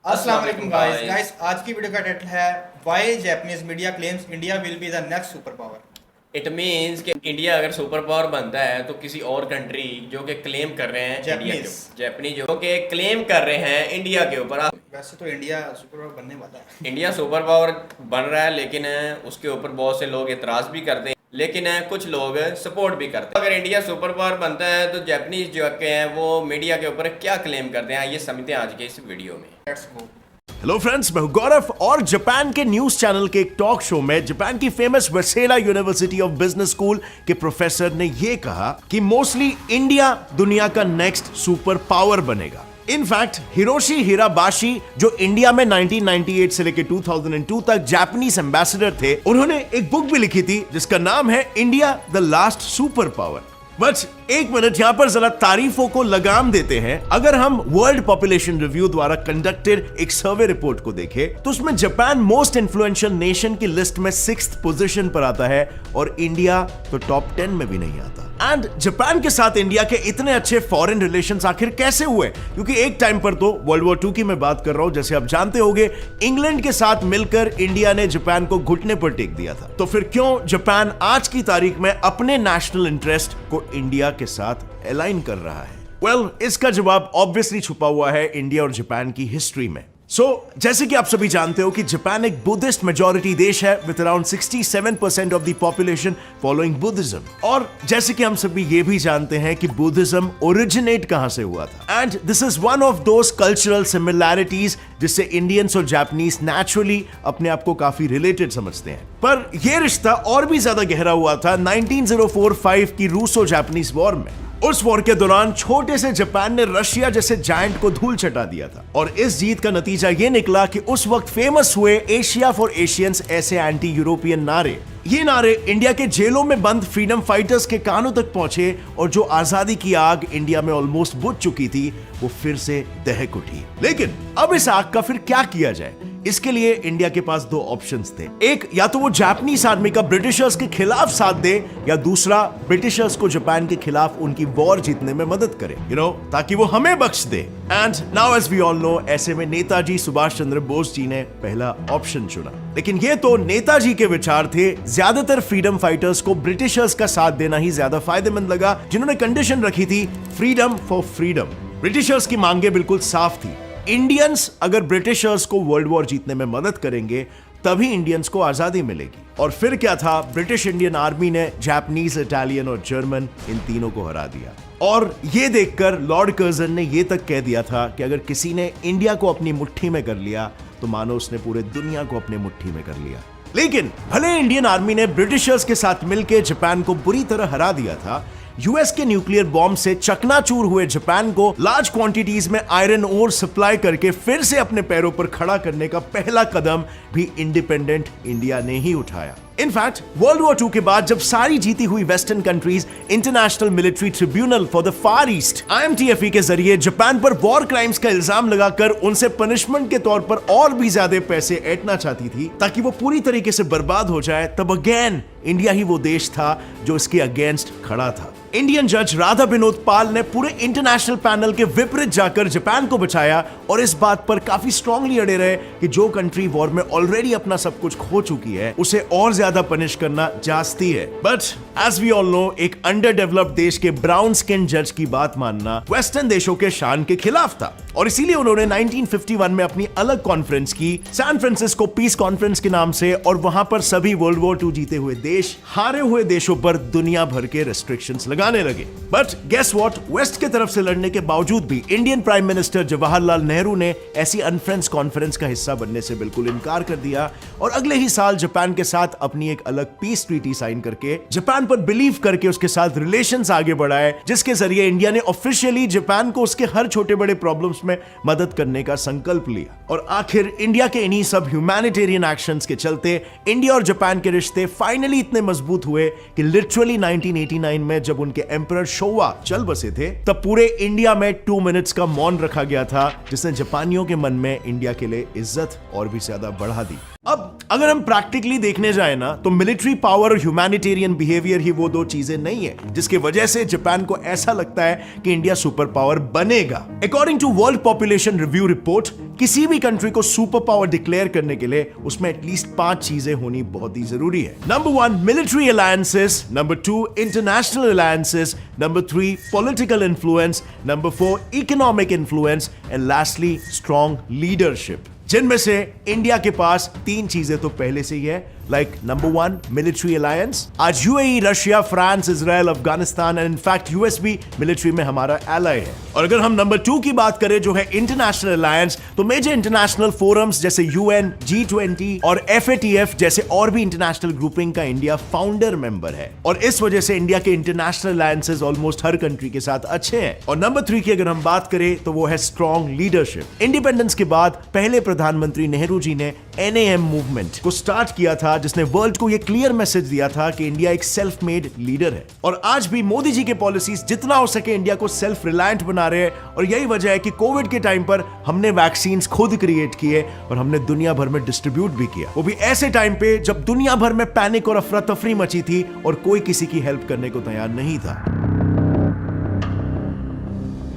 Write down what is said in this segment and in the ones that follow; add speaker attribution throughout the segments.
Speaker 1: अस्सलाम वालेकुम गाइस आज की वीडियो का टाइटल है why Japanese media claims India will be the next super power.
Speaker 2: It means कि इंडिया अगर सुपर पावर बनता है तो किसी और कंट्री जो कि क्लेम कर रहे हैं जापानीज जो कि क्लेम कर रहे हैं इंडिया के ऊपर।
Speaker 1: वैसे तो इंडिया सुपर पावर बनने वाला है,
Speaker 2: इंडिया सुपर पावर बन रहा है, लेकिन उसके ऊपर बहुत से लोग एतराज़ भी करते हैं, लेकिन कुछ लोग सपोर्ट भी करते हैं। अगर इंडिया सुपर पावर बनता है तो जापानीज जो हैं वो मीडिया के ऊपर क्या क्लेम करते हैं, ये समझते हैं आज के इस वीडियो में।
Speaker 1: Let's go.
Speaker 3: हेलो फ्रेंड्स, मैं हूं गौरव और जापान के न्यूज चैनल के एक टॉक शो में जापान की famous Waseda university of business school के प्रोफेसर ने यह कहा कि मोस्टली इंडिया दुनिया का नेक्स्ट सुपर पावर बनेगा। इनफैक्ट हिरोशी हिराबाशी जो इंडिया में 1998 से लेकर 2002 तक जापानीज एम्बेसडर थे, उन्होंने एक बुक भी लिखी थी जिसका नाम है India the last super power. बस एक मिनट यहां पर जरा तारीफों को लगाम देते हैं। अगर हम वर्ल्ड पॉपुलेशन रिव्यू द्वारा कंडक्टेड एक सर्वे रिपोर्ट को देखें तो उसमें जापान मोस्ट इन्फ्लुएंशियल नेशन की लिस्ट में 6th पोजीशन पर आता है और इंडिया तो टॉप 10 में भी नहीं आता। एंड जापान के साथ इंडिया के इतने अच्छे फॉरेन रिलेशंस आखिर कैसे हुए? क्योंकि एक टाइम पर तो वर्ल्ड वॉर 2 की मैं बात कर रहा हूं, जैसे आप जानते होंगे इंग्लैंड के साथ मिलकर इंडिया ने जापान को घुटने पर टेक दिया था। तो फिर क्यों जापान आज की तारीख में अपने नेशनल इंटरेस्ट को इंडिया के साथ अलाइन कर रहा है? वेल, इसका जवाब ऑब्वियसली छुपा हुआ है इंडिया और जापान की हिस्ट्री में। जैसे कि आप सभी जानते हो कि जापान एक बुद्धिस्ट मेजॉरिटी देश है with around 67% of the population following Buddhism. और जैसे कि हम सभी ये भी जानते हैं कि बुद्धिज्म ओरिजिनेट कहां से हुआ था, and this is one of those cultural similarities जिससे इंडियंस और जापानीज नेचुरली अपने आप को काफी रिलेटेड समझते हैं। पर यह रिश्ता और भी ज्यादा गहरा हुआ था 1945 की रूसो जापानीज वॉर में। उस वॉर के दौरान छोटे से जापान ने रशिया जैसे जायंट को धूल चटा दिया था और इस जीत का नतीजा ये निकला कि उस वक्त फेमस हुए एशिया फॉर एशियंस ऐसे एंटी यूरोपियन नारे। ये नारे इंडिया के जेलों में बंद फ्रीडम फाइटर्स के कानों तक पहुंचे और जो आजादी की आग इंडिया में ऑलमोस्ट बुझ चुकी थी वो फिर से दहक उठी। लेकिन अब इस आग का फिर क्या किया जाए? इसके लिए इंडिया के पास दो ऑप्शंस थे। एक, या तो वो जापानीज आर्मी का ब्रिटिशर्स के खिलाफ साथ दे, या दूसरा ब्रिटिशर्स को जापान के खिलाफ उनकी वॉर जीतने में मदद करे, ताकि वो हमें बख्श दे। And now as we all know, ऐसे में नेताजी सुभाष चंद्र बोस जी ने पहला ऑप्शन चुना। लेकिन ये तो नेताजी के विचार थे। ज्यादातर फ्रीडम फाइटर्स को ब्रिटिशर्स का साथ देना ही ज्यादा फायदेमंद लगा, जिन्होंने कंडीशन रखी थी फ्रीडम फॉर फ्रीडम। ब्रिटिशर्स की मांगे बिल्कुल साफ थी, इंडियंस अगर ब्रिटिशर्स को वर्ल्ड वॉर जीतने में मदद करेंगे तभी इंडियंस को आजादी मिलेगी। और फिर क्या था, ब्रिटिश इंडियन आर्मी ने जापानीज, इटालियन और जर्मन इन तीनों को हरा दिया। और ये देखकर लॉर्ड कर्जन ने ये तक कह दिया था कि अगर किसी ने इंडिया को अपनी मुट्ठी में कर लिया तो मानो उसने पूरे दुनिया को अपनी मुट्ठी में कर लिया। लेकिन भले इंडियन आर्मी ने ब्रिटिशर्स के साथ मिलकर जापान को बुरी तरह हरा दिया था, यूएस के न्यूक्लियर बॉम्ब से चकनाचूर हुए जापान को लार्ज क्वांटिटीज में आयरन ओर सप्लाई करके फिर से अपने पैरों पर खड़ा करने का पहला कदम भी इंडिपेंडेंट इंडिया ने ही उठाया। इनफैक्ट वर्ल्ड वॉर 2 के बाद जब सारी जीती हुई western countries international military tribunal for the far east IMTFE के जरिए जापान पर वॉर क्राइम्स का इल्जाम लगाकर उनसे पनिशमेंट के तौर पर और भी ज्यादा पैसे ऐंठना चाहती थी ताकि वो पूरी तरीके से बर्बाद हो जाए, तब अगेन इंडिया ही वो देश था जो इसके अगेंस्ट खड़ा था। इंडियन जज राधा विनोद पाल ने पूरे इंटरनेशनल पैनल के विपरीत जाकर जापान को बचाया और इस बात पर काफी स्ट्रांगली अड़े रहे कि जो कंट्री वॉर में ऑलरेडी अपना सब कुछ खो चुकी है उसे और ज्यादा पनिश करना जास्ती है। But as we all know, एक अंडर डेवलप्ड देश के ब्राउन स्किन जज की बात मानना वेस्टर्न देशों के शान के खिलाफ था और इसीलिए उन्होंने 1951 में अपनी अलग कॉन्फ्रेंस की, सैन फ्रांसिस्को पीस कॉन्फ्रेंस के नाम से, और वहां पर सभी वर्ल्ड वॉर 2 जीते हुए देश हारे हुए देशों पर दुनिया भर के रेस्ट्रिक्शंस लगाने लगे। बट गेस व्हाट, वेस्ट के तरफ से लड़ने के बावजूद भी Indian prime minister Jawaharlal Nehru ने ऐसी अनफ्रेंड्स कॉन्फ्रेंस का हिस्सा बनने से बिल्कुल इनकार कर दिया और अगले ही साल जापान के साथ अपनी एक अलग पीस ट्रीटी साइन करके जापान पर बिलीव करके उसके साथ रिलेशंस आगे बढ़ाए, जिसके जरिए इंडिया ने ऑफिशियली जापान को उसके हर छोटे बड़े प्रॉब्लम्स में मदद करने का संकल्प लिया। और आखिर इंडिया के इन्हीं सब ह्यूमैनिटेरियन एक्शंस के चलते इंडिया और जापान के रिश्ते फाइनली इतने मजबूत हुए कि लिटरली 1989 में जब उनके एम्परर शोवा चल बसे थे तब पूरे इंडिया में 2 मिनट्स का मौन रखा गया था, जिसने जापानियों के मन में इंडिया के लिए इज्जत और भी ज्यादा बढ़ा दी। अब अगर हम प्रैक्टिकली देखने जाए ना तो मिलिट्री पावर और ह्यूमैनिटेरियन बिहेवियर ही वो दो चीजें नहीं है जिसकी वजह से जापान को ऐसा लगता है कि इंडिया सुपर पावर बनेगा। According to world population review report, किसी भी कंट्री को सुपर पावर डिक्लेयर करने के लिए उसमें एटलीस्ट 5 चीजें होनी बहुत ही जरूरी है। Number 1 military alliances, number 2 international alliances, number 3 political influence, number 4 economic influence and lastly strong leadership, जिनमें से इंडिया के पास 3 चीजें तो पहले से ही है। Like number 1 military alliance. आज UAE, Russia, France, Israel, Afghanistan and in fact US भी मिलिट्री में हमारा एलाय है। और अगर हम नंबर 2 की बात करें जो है इंटरनेशनल अलायंस, तो मेजर इंटरनेशनल फोरम्स जैसे यूएन, G20 और FATF जैसे और भी इंटरनेशनल ग्रुपिंग का इंडिया फाउंडर मेंबर है और इस वजह से इंडिया के इंटरनेशनल अलायंसेस ऑलमोस्ट हर कंट्री के साथ अच्छे हैं। और नंबर 3 की अगर हम बात करें तो वो है स्ट्रॉन्ग लीडरशिप। इंडिपेंडेंस के बाद पहले प्रधानमंत्री नेहरू जी ने NAM मूवमेंट को स्टार्ट किया था जिसने वर्ल्ड को यह क्लियर मैसेज दिया था कि इंडिया एक सेल्फ मेड लीडर है। और आज भी मोदी जी के पॉलिसीज जितना हो सके इंडिया को सेल्फ रिलायंट बना रहे हैं और यही वजह है कि कोविड के टाइम पर हमने वैक्सीन खुद क्रिएट किए और हमने दुनिया भर में डिस्ट्रीब्यूट भी किया, वो भी ऐसे टाइम पे जब दुनिया भर में पैनिक और अफरा तफरी मची थी और कोई किसी की हेल्प करने को तैयार नहीं था।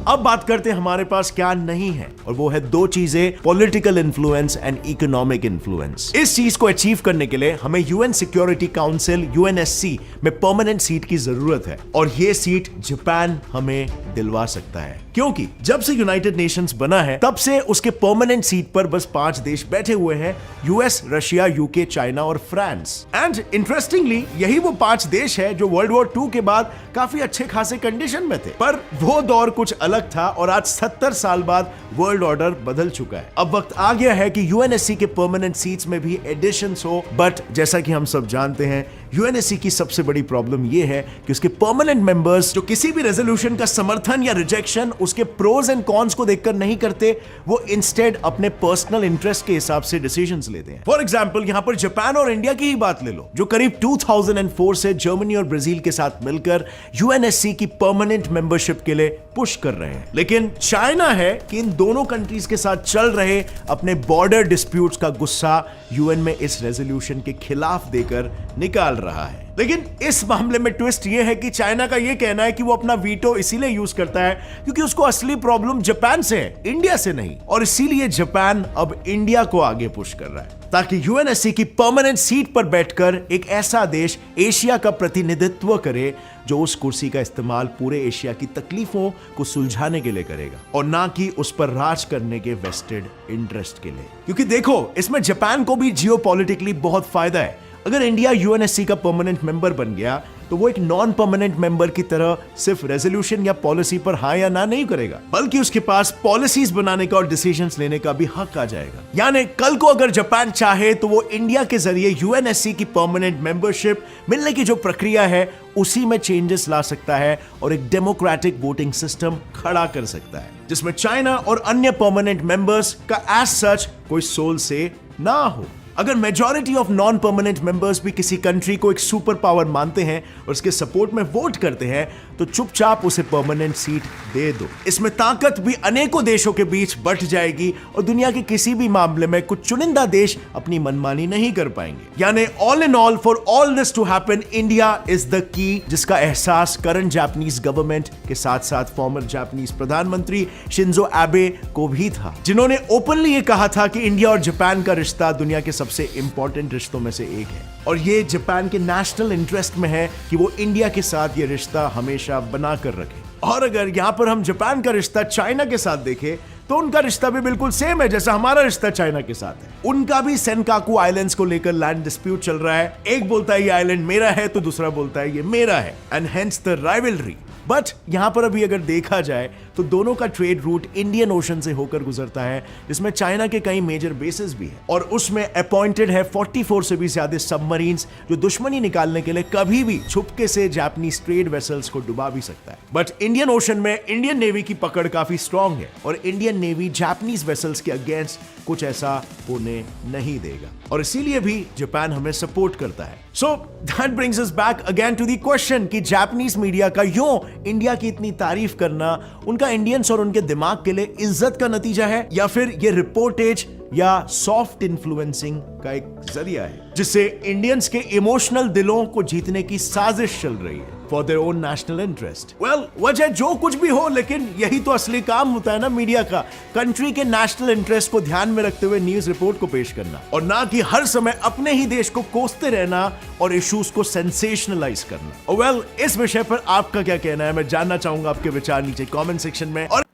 Speaker 3: अब बात करते हैं हमारे पास क्या नहीं है और वो है 2 चीजें, political influence and economic influence. इस चीज को अचीव करने के लिए हमें यूएन सिक्योरिटी काउंसिल UNSC में परमानेंट सीट की जरूरत है और ये सीट जापान हमें दिलवा सकता है, क्योंकि जब से यूनाइटेड नेशंस बना है तब से उसके परमानेंट सीट पर बस 5 देश बैठे हुए हैं, US, रशिया, UK, चाइना और फ्रांस। एंड इंटरेस्टिंगली यही वो 5 देश है जो वर्ल्ड वॉर 2 के बाद काफी अच्छे खासे कंडीशन में थे, पर वो दौर कुछ अलग था और आज 70 साल बाद वर्ल्ड ऑर्डर बदल चुका है। अब वक्त आ गया है कि UNSC के परमानेंट सीट्स में भी एडिशंस हो, बट जैसा कि हम सब जानते हैं UNSC की सबसे बड़ी प्रॉब्लम यह है कि उसके परमानेंट मेंबर्स जो किसी भी रेजोल्यूशन का समर्थन या रिजेक्शन उसके प्रोज एंड कॉन्स को देखकर नहीं करते, वो इंस्टेड अपने पर्सनल इंटरेस्ट के हिसाब से डिसीजंस लेते हैं। फॉर एग्जांपल यहां पर जापान और इंडिया की ही बात ले लो जो करीब 2004 से जर्मनी और ब्राजील के साथ मिलकर UNSC की परमानेंट मेंबरशिप के लिए पुश कर रहे हैं, लेकिन चाइना है कि इन दोनों कंट्रीज के साथ चल रहे अपने बॉर्डर डिस्प्यूट्स का गुस्सा यूएन में इस रेजोल्यूशन के खिलाफ देकर निकाल रहा है। लेकिन इस मामले में ट्विस्ट यह है कि चाइना का यह कहना है कि वो अपना वीटो इसीलिए यूज करता है क्योंकि उसको असली प्रॉब्लम जापान से है, इंडिया से नहीं, और इसीलिए जापान अब इंडिया को आगे पुश कर रहा है ताकि UNSC की परमानेंट सीट पर बैठकर एक ऐसा देश एशिया का प्रतिनिधित्व करे जो उस कुर्सी का इस्तेमाल पूरे एशिया की तकलीफों को सुलझाने के लिए करेगा और ना कि उस पर राज करने के वेस्टेड इंटरेस्ट के लिए। क्योंकि देखो, इसमें जापान को भी जियोपॉलिटिकली बहुत फायदा है। अगर इंडिया UNSC का परमानेंट मेंबर बन गया तो वो एक नॉन परमानेंट मेंबर की तरह सिर्फ रेजोल्यूशन या पॉलिसी पर हाँ या ना नहीं करेगा, बल्कि उसके पास पॉलिसीज बनाने का और डिसीजंस लेने का भी हक आ जाएगा। यानी कल को अगर जापान चाहे तो वो इंडिया के जरिए UNSC की परमानेंट मेंबरशिप मिलने की जो प्रक्रिया है उसी में चेंजेस ला सकता है और एक डेमोक्रेटिक वोटिंग सिस्टम खड़ा कर सकता है जिसमें चाइना और अन्य परमानेंट मेंबर्स का एज सच कोई सोल से ना हो। अगर majority of non permanent members भी किसी कंट्री को एक सुपर पावर मानते हैं और उसके सपोर्ट में वोट करते हैं तो चुपचाप उसे परमानेंट सीट दे दो। इसमें ताकत भी अनेकों देशों के बीच बंट जाएगी और दुनिया के किसी भी मामले में कुछ चुनिंदा देश अपनी मनमानी नहीं कर पाएंगे। यानी all in all, for all this to happen, India is the key, जिसका एहसास करंट जापानीज गवर्नमेंट के साथ साथ फॉर्मर जापानीज प्रधानमंत्री शिंजो एबे को भी था, जिन्होंने ओपनली ये कहा था कि इंडिया और जापान का रिश्ता दुनिया के सबसे इंपॉर्टेंट रिश्तों में से एक है और ये जापान के नेशनल इंटरेस्ट में है कि वो इंडिया के साथ ये रिश्ता हमेशा बना कर रखे। और अगर यहां पर हम जापान का रिश्ता चाइना के साथ देखें तो उनका रिश्ता भी बिल्कुल सेम है जैसा हमारा रिश्ता चाइना के साथ है। उनका भी सेनकाकू आइलैंड्स को लेकर लैंड डिस्प्यूट चल रहा है। एक बोलता है ये आइलैंड मेरा है तो दूसरा बोलता है ये मेरा है, and hence the rivalry. But यहां पर अभी अगर देखा जाए तो दोनों का ट्रेड रूट इंडियन ओशन से होकर गुजरता है जिसमें चाइना के कई मेजर बेसेस भी हैं और उसमें अपॉइंटेड है 44 से भी ज्यादा सबमरीन्स जो दुश्मनी निकालने के लिए कभी भी छुपके से जापानीज ट्रेड वेसल्स को डुबा भी सकता है। बट इंडियन ओशन में इंडियन नेवी की पकड़ काफी स्ट्रांग है और इंडियन नेवी जापानीज वेसल्स के अगेंस्ट कुछ ऐसा होने नहीं देगा और इसीलिए भी जापान हमें सपोर्ट करता है। So that brings us back again to the question कि जापानीज मीडिया का यूं इंडिया की इतनी तारीफ करना उनका इंडियंस और उनके दिमाग के लिए इज्जत का नतीजा है, या फिर ये रिपोर्टेज या सॉफ्ट इन्फ्लुएंसिंग का एक जरिया है जिससे इंडियंस के इमोशनल दिलों को जीतने की साजिश चल रही है for their own national interest? Well, वजह जो कुछ भी हो, लेकिन यही तो असली काम होता है ना मीडिया का, कंट्री के नेशनल इंटरेस्ट को ध्यान में रखते हुए न्यूज रिपोर्ट को पेश करना, और ना कि हर समय अपने ही देश को कोसते रहना और इश्यूज को सेंसेशनलाइज करना। वेल, इस विषय पर आपका क्या कहना है? मैं जानना चाहूंगा आपके विचार नीचे कमेंट सेक्शन में। और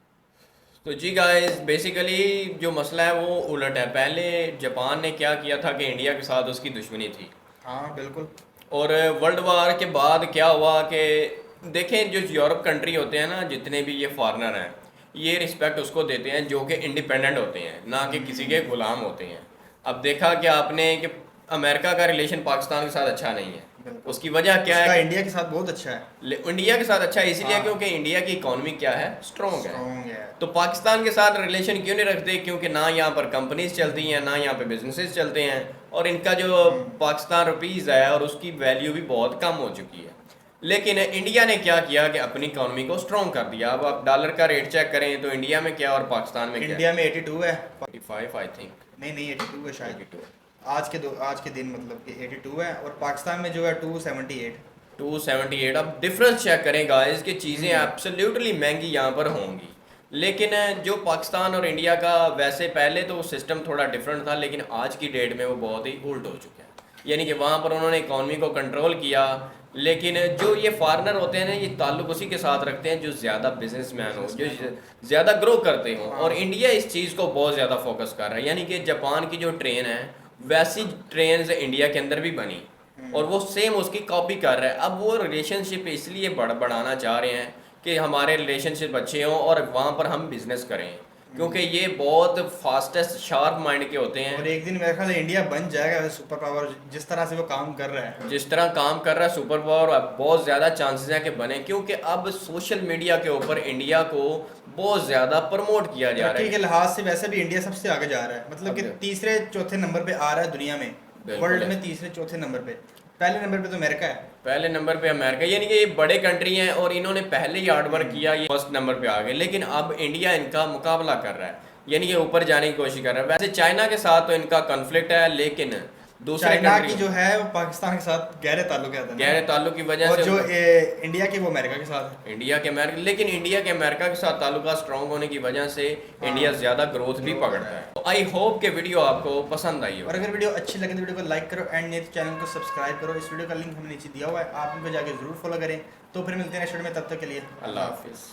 Speaker 2: तो जी गाइस, बेसिकली जो मसला है वो उलट है। पहले जापान ने क्या किया था कि इंडिया के साथ उसकी दुश्मनी थी,
Speaker 1: हाँ बिल्कुल।
Speaker 2: और वर्ल्ड वार के बाद क्या हुआ कि देखें जो यूरोप कंट्री होते हैं ना, जितने भी ये फॉरेनर हैं, ये रिस्पेक्ट उसको देते हैं जो कि इंडिपेंडेंट होते हैं, ना कि किसी के गुलाम होते हैं। अब देखा क्या आपने कि अमेरिका का रिलेशन पाकिस्तान के साथ अच्छा नहीं है। उसकी वजह क्या है?
Speaker 1: इंडिया के साथ बहुत अच्छा है।
Speaker 2: इंडिया के साथ अच्छा है इसलिए
Speaker 1: हाँ।
Speaker 2: क्योंकि इंडिया की इकोनॉमी क्या है? स्ट्रॉन्ग है।
Speaker 1: Strong है।
Speaker 2: तो पाकिस्तान के साथ रिलेशन क्यों नहीं रखते? क्योंकि ना यहाँ पर कंपनीज चलती हैं, ना यहाँ पे बिजनेसेस चलते हैं, और इनका जो पाकिस्तान रुपीज़ है और उसकी वैल्यू भी बहुत कम हो चुकी है। लेकिन इंडिया ने क्या किया कि अपनी इकोनॉमी को स्ट्रॉन्ग कर दिया। अब आप डॉलर का रेट चेक करें तो इंडिया में क्या और पाकिस्तान में क्या?
Speaker 1: इंडिया में 82 है।
Speaker 2: 45 आई थिंक।
Speaker 1: नहीं 82 है शायद।
Speaker 2: 82
Speaker 1: आज के दिन मतलब कि 82 है, और पाकिस्तान में जो है 278।
Speaker 2: 278। अब डिफरेंस चेक करें गाइस कि चीज़ें एब्सोल्युटली महंगी यहाँ पर होंगी, लेकिन जो पाकिस्तान और इंडिया का वैसे पहले तो सिस्टम थोड़ा डिफरेंट था, लेकिन आज की डेट में वो बहुत ही उल्ट हो चुका है। यानी कि वहाँ पर उन्होंने इकॉनमी को कंट्रोल किया, लेकिन जो ये फॉरेनर होते हैं ना, ये ताल्लुक उसी के साथ रखते हैं जो ज़्यादा बिजनेसमैन हो, जो ज़्यादा ग्रो करते हो। और इंडिया इस चीज़ को बहुत ज़्यादा फोकस कर रहा है। यानी कि जापान की जो ट्रेन है वैसी ट्रेन इंडिया के अंदर भी बनी, और वो सेम उसकी कॉपी कर रहा है। अब वो रिलेशनशिप इसलिए बढ़ाना चाह रहे हैं कि हमारे रिलेशनशिप अच्छे हों और वहाँ पर हम बिजनेस करें, क्योंकि ये बहुत फास्टेस्ट शार्प माइंड के होते हैं।
Speaker 1: और एक दिन मेरे ख्याल से इंडिया बन जाएगा सुपर पावर, जिस तरह से वो काम कर रहा है।
Speaker 2: जिस तरह काम कर रहा है सुपर पावर, अब बहुत ज़्यादा चांसेस हैं कि बने, क्योंकि अब सोशल मीडिया के ऊपर इंडिया को बहुत ज़्यादा प्रमोट किया जा रहा है।
Speaker 1: के लिहाज से वैसे भी इंडिया सबसे आगे जा रहा है, मतलब कि तीसरे चौथे नंबर पे आ रहा है दुनिया में, वर्ल्ड में तीसरे चौथे नंबर पे। पहले नंबर पे तो अमेरिका है।
Speaker 2: पहले नंबर पे अमेरिका, यानी कि ये बड़े कंट्री हैं और इन्होंने पहले ही हार्ड वर्क किया, ये फर्स्ट नंबर पे आ गए। लेकिन अब इंडिया इनका मुकाबला कर रहा है, यानी कि ऊपर जाने की कोशिश कर रहा है। वैसे चाइना के साथ तो इनका कॉन्फ्लिक्ट है, लेकिन दूसरे
Speaker 1: चाइना की जो है वो पाकिस्तान के साथ गहरे ताल्लुक है,
Speaker 2: गहरे ताल्लुक की वजह
Speaker 1: और
Speaker 2: से,
Speaker 1: जो इंडिया के वो अमेरिका के साथ है।
Speaker 2: इंडिया के अमेरिका, लेकिन इंडिया के अमेरिका के साथ ताल्लुका स्ट्रॉन्ग होने की वजह से इंडिया ज़्यादा ग्रोथ भी पकड़ता है। तो आई होप कि वीडियो आपको पसंद आई हो,
Speaker 1: और अगर वीडियो अच्छी लगे तो वीडियो को लाइक करो एंड मेरे चैनल को सब्सक्राइब करो। इस वीडियो का लिंक हमने नीचे दिया हुआ है, आप उनको जाके जरूर फॉलो करें। तो फिर मिलते हैं नेक्स्ट वीडियो में, तब तक के लिए
Speaker 2: अल्लाह हाफिज़।